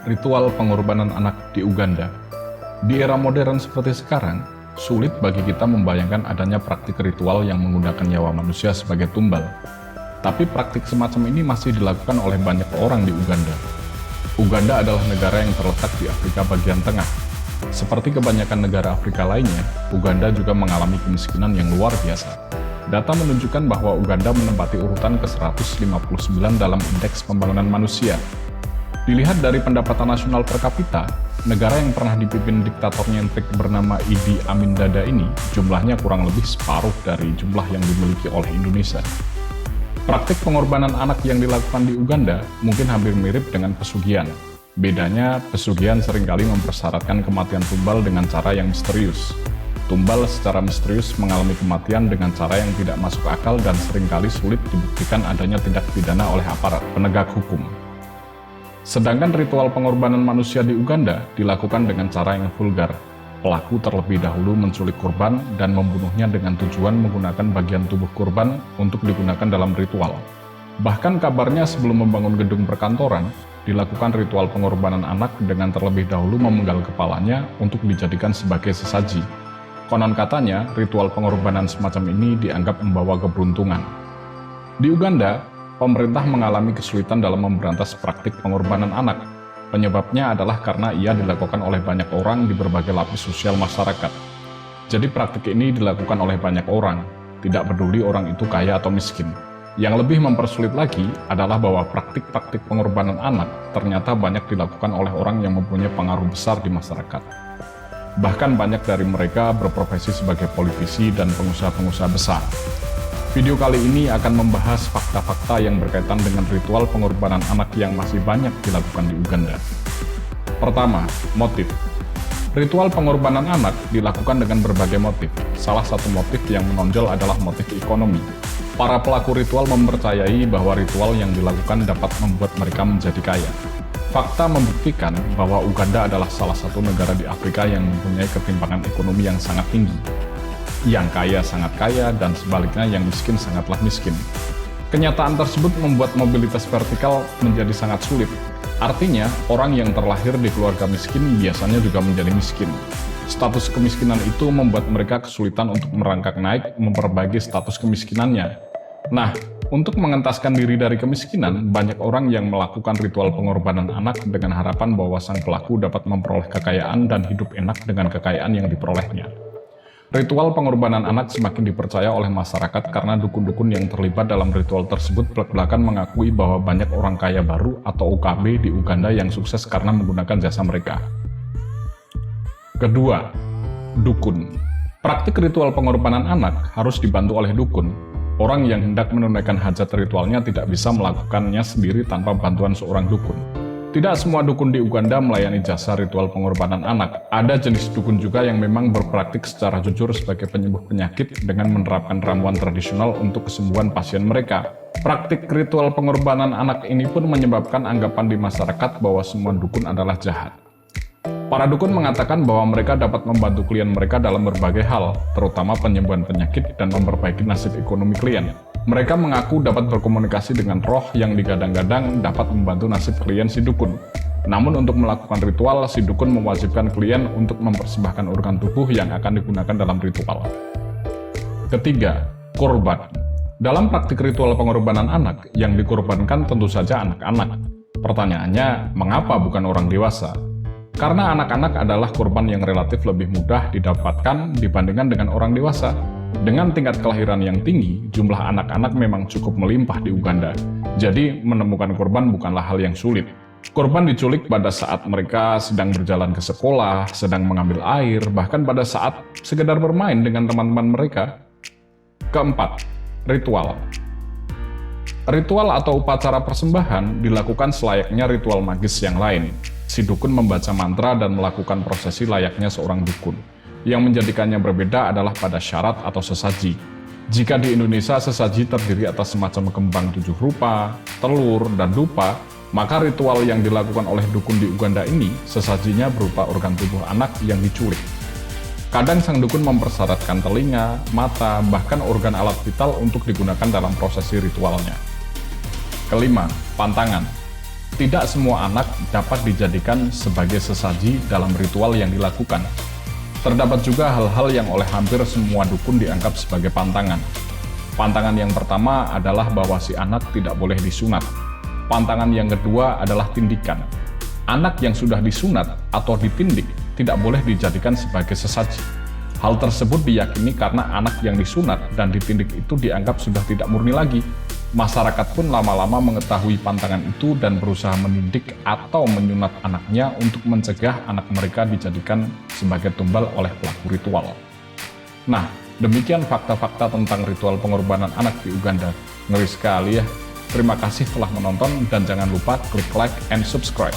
Ritual pengorbanan anak di Uganda. Di era modern seperti sekarang, sulit bagi kita membayangkan adanya praktik ritual yang menggunakan nyawa manusia sebagai tumbal. Tapi praktik semacam ini masih dilakukan oleh banyak orang di Uganda. Uganda adalah negara yang terletak di Afrika bagian tengah. Seperti kebanyakan negara Afrika lainnya, Uganda juga mengalami kemiskinan yang luar biasa. Data menunjukkan bahwa Uganda menempati urutan ke-159 dalam Indeks Pembangunan Manusia. Dilihat dari pendapatan nasional per kapita, negara yang pernah dipimpin diktator nyentrik bernama Idi Amin Dada ini jumlahnya kurang lebih separuh dari jumlah yang dimiliki oleh Indonesia. Praktik pengorbanan anak yang dilakukan di Uganda mungkin hampir mirip dengan pesugihan. Bedanya, pesugihan seringkali mempersyaratkan kematian tumbal dengan cara yang misterius. Tumbal secara misterius mengalami kematian dengan cara yang tidak masuk akal dan seringkali sulit dibuktikan adanya tindak pidana oleh aparat penegak hukum. Sedangkan ritual pengorbanan manusia di Uganda dilakukan dengan cara yang vulgar. Pelaku terlebih dahulu menculik korban dan membunuhnya dengan tujuan menggunakan bagian tubuh korban untuk digunakan dalam ritual. Bahkan kabarnya sebelum membangun gedung perkantoran, dilakukan ritual pengorbanan anak dengan terlebih dahulu memenggal kepalanya untuk dijadikan sebagai sesaji. Konon katanya, ritual pengorbanan semacam ini dianggap membawa keberuntungan. Di Uganda, pemerintah mengalami kesulitan dalam memberantas praktik pengorbanan anak. Penyebabnya adalah karena ia dilakukan oleh banyak orang di berbagai lapis sosial masyarakat. Jadi praktik ini dilakukan oleh banyak orang, tidak peduli orang itu kaya atau miskin. Yang lebih mempersulit lagi adalah bahwa praktik-praktik pengorbanan anak ternyata banyak dilakukan oleh orang yang mempunyai pengaruh besar di masyarakat. Bahkan banyak dari mereka berprofesi sebagai politisi dan pengusaha-pengusaha besar. Video kali ini akan membahas fakta-fakta yang berkaitan dengan ritual pengorbanan anak yang masih banyak dilakukan di Uganda. Pertama, motif. Ritual pengorbanan anak dilakukan dengan berbagai motif. Salah satu motif yang menonjol adalah motif ekonomi. Para pelaku ritual mempercayai bahwa ritual yang dilakukan dapat membuat mereka menjadi kaya. Fakta membuktikan bahwa Uganda adalah salah satu negara di Afrika yang mempunyai ketimpangan ekonomi yang sangat tinggi. Yang kaya sangat kaya dan sebaliknya yang miskin sangatlah miskin. Kenyataan tersebut membuat mobilitas vertikal menjadi sangat sulit. Artinya, orang yang terlahir di keluarga miskin biasanya juga menjadi miskin. Status kemiskinan itu membuat mereka kesulitan untuk merangkak naik memperbaiki status kemiskinannya. Nah, untuk mengentaskan diri dari kemiskinan, banyak orang yang melakukan ritual pengorbanan anak dengan harapan bahwa sang pelaku dapat memperoleh kekayaan dan hidup enak dengan kekayaan yang diperolehnya. Ritual pengorbanan anak semakin dipercaya oleh masyarakat karena dukun-dukun yang terlibat dalam ritual tersebut belak-belakan mengakui bahwa banyak orang kaya baru atau OKB di Uganda yang sukses karena menggunakan jasa mereka. Kedua, dukun. Praktik ritual pengorbanan anak harus dibantu oleh dukun. Orang yang hendak menunaikan hajat ritualnya tidak bisa melakukannya sendiri tanpa bantuan seorang dukun. Tidak semua dukun di Uganda melayani jasa ritual pengorbanan anak. Ada jenis dukun juga yang memang berpraktik secara jujur sebagai penyembuh penyakit dengan menerapkan ramuan tradisional untuk kesembuhan pasien mereka. Praktik ritual pengorbanan anak ini pun menyebabkan anggapan di masyarakat bahwa semua dukun adalah jahat. Para dukun mengatakan bahwa mereka dapat membantu klien mereka dalam berbagai hal, terutama penyembuhan penyakit dan memperbaiki nasib ekonomi klien. Mereka mengaku dapat berkomunikasi dengan roh yang digadang-gadang dapat membantu nasib klien si dukun. Namun untuk melakukan ritual, si dukun mewajibkan klien untuk mempersembahkan organ tubuh yang akan digunakan dalam ritual. Ketiga, korban. Dalam praktik ritual pengorbanan anak, yang dikorbankan tentu saja anak-anak. Pertanyaannya, mengapa bukan orang dewasa? Karena anak-anak adalah korban yang relatif lebih mudah didapatkan dibandingkan dengan orang dewasa. Dengan tingkat kelahiran yang tinggi, jumlah anak-anak memang cukup melimpah di Uganda. Jadi, menemukan korban bukanlah hal yang sulit. Korban diculik pada saat mereka sedang berjalan ke sekolah, sedang mengambil air, bahkan pada saat sekedar bermain dengan teman-teman mereka. Keempat, ritual. Ritual atau upacara persembahan dilakukan selayaknya ritual magis yang lain. Si dukun membaca mantra dan melakukan prosesi layaknya seorang dukun. Yang menjadikannya berbeda adalah pada syarat atau sesaji. Jika di Indonesia sesaji terdiri atas semacam kembang 7 rupa, telur, dan dupa, maka ritual yang dilakukan oleh dukun di Uganda ini sesajinya berupa organ tubuh anak yang diculik. Kadang sang dukun mempersyaratkan telinga, mata, bahkan organ alat vital untuk digunakan dalam prosesi ritualnya. Kelima, pantangan. Tidak semua anak dapat dijadikan sebagai sesaji dalam ritual yang dilakukan. Terdapat juga hal-hal yang oleh hampir semua dukun dianggap sebagai pantangan. Pantangan yang pertama adalah bahwa si anak tidak boleh disunat. Pantangan yang kedua adalah tindikan. Anak yang sudah disunat atau ditindik tidak boleh dijadikan sebagai sesaji. Hal tersebut diyakini karena anak yang disunat dan ditindik itu dianggap sudah tidak murni lagi. Masyarakat pun lama-lama mengetahui pantangan itu dan berusaha mendidik atau menyunat anaknya untuk mencegah anak mereka dijadikan sebagai tumbal oleh pelaku ritual. Nah, demikian fakta-fakta tentang ritual pengorbanan anak di Uganda. Ngeri sekali ya. Terima kasih telah menonton dan jangan lupa klik like and subscribe.